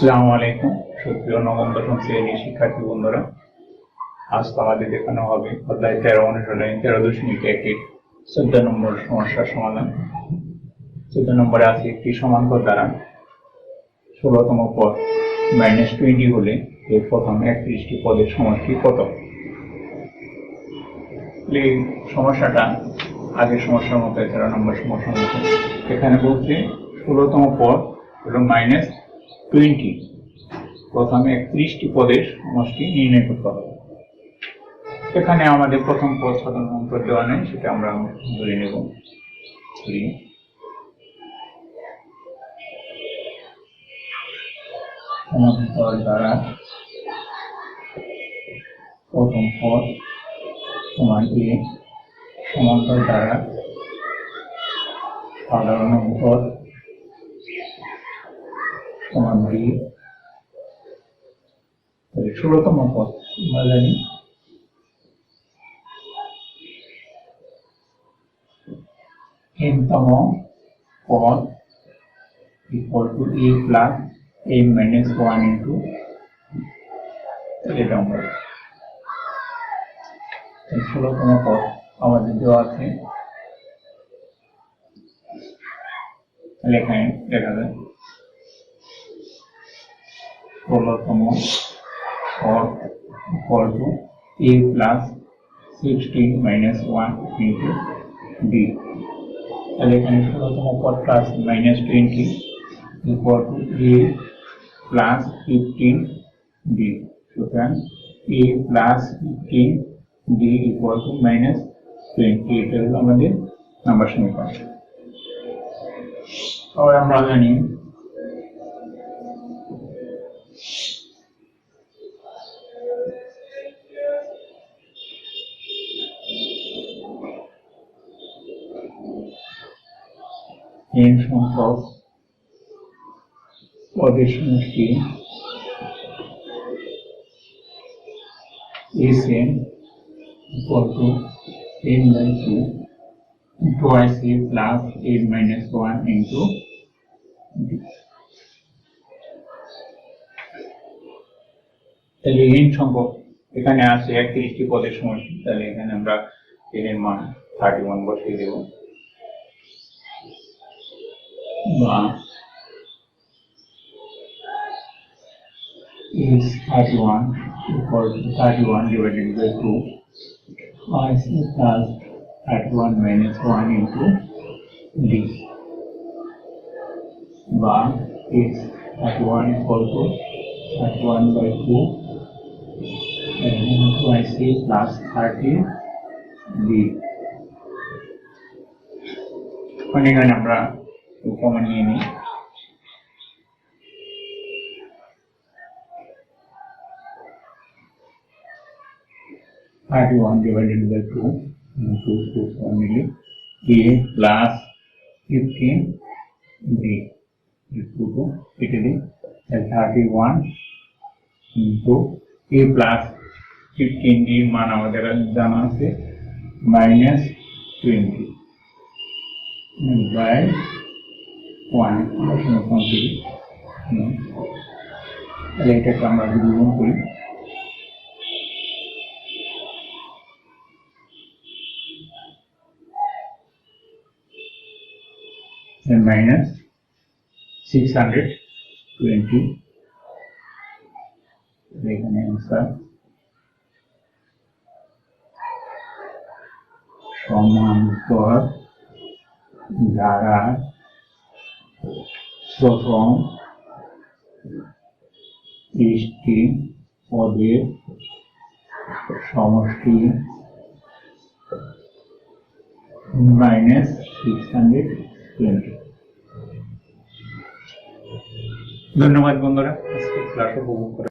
আসসালামু আলাইকুম সুপ্রিয় নবম-দশম শ্রেণীর শিক্ষার্থী বন্ধুরা, আজ তোমাদের দেখানো হবে অধ্যায় 13 অনুশীলনী 13.1 14 নম্বর সমস্যার সমাধান। 14 নম্বরে আছে একটি সমান্তর দ্বারা 16তম পদ -20 হলে এর প্রথম 31টি পদের সমষ্টি কত? এই সমস্যাটা আগের সমস্যার মতো 13 নম্বর সমস্যার মতো। এখানে বলছে 16তম পদ হলো -20, প্রথমে 31টি পদের সমষ্টি নির্ণয় করতে হবে। এখানে আমাদের প্রথম পদ সাধারণত দেওয়া নেই, সেটা আমরা ধরে নেব। সমান্তর দ্বারা প্রথম পদ সমান a, সমান্তর দ্বারা সাধারণ পদ সমান b। 16তম পদ আমরা জানি n-তম পদ equal to a plus a minus 1 into এটা আমরা 16তম পদ আমাদের দেওয়া আছে। এখানে দেখা যায় 16তম পদ equal to a plus 16 minus 1 into b। তাহলে এখানে 16তম পদ plus -20 equal to a plus 15b। সুতরাং a plus 15b equal to -20। এটা হলো আমাদের নাম্বার সমীকরণ। আর আমরা জানি n সংখ্যক পদের সমষ্টি Sn equal to n/2 twice a plus n minus 1 into b। তাহলে n সংখ্যক এখানে আছে 31টি পদের সমষ্টি, তাহলে এখানে আমরা n এর মান 31 বসিয়ে দেব। is 31 equal to 31 divided by 2 twice a plus 31 minus 1 into d, বা is 31 equal to 31 by 2 and twice a plus 30 d। এখানে আমরা কমন নিয়ে নিই। 31 divided by 2 into 2 family a plus 15 b equal to 31 into a plus 15 d মান আমাদের জানা আছে -20 by 1 এটাকে আমরা গুণ করি। minus 620 এখানে आंसर সমান্তর দ্বারা প্রথম 30টি পদের সমষ্টি -620। ধন্যবাদ বন্ধুরা, আজকে ক্লাস উপভোগ করে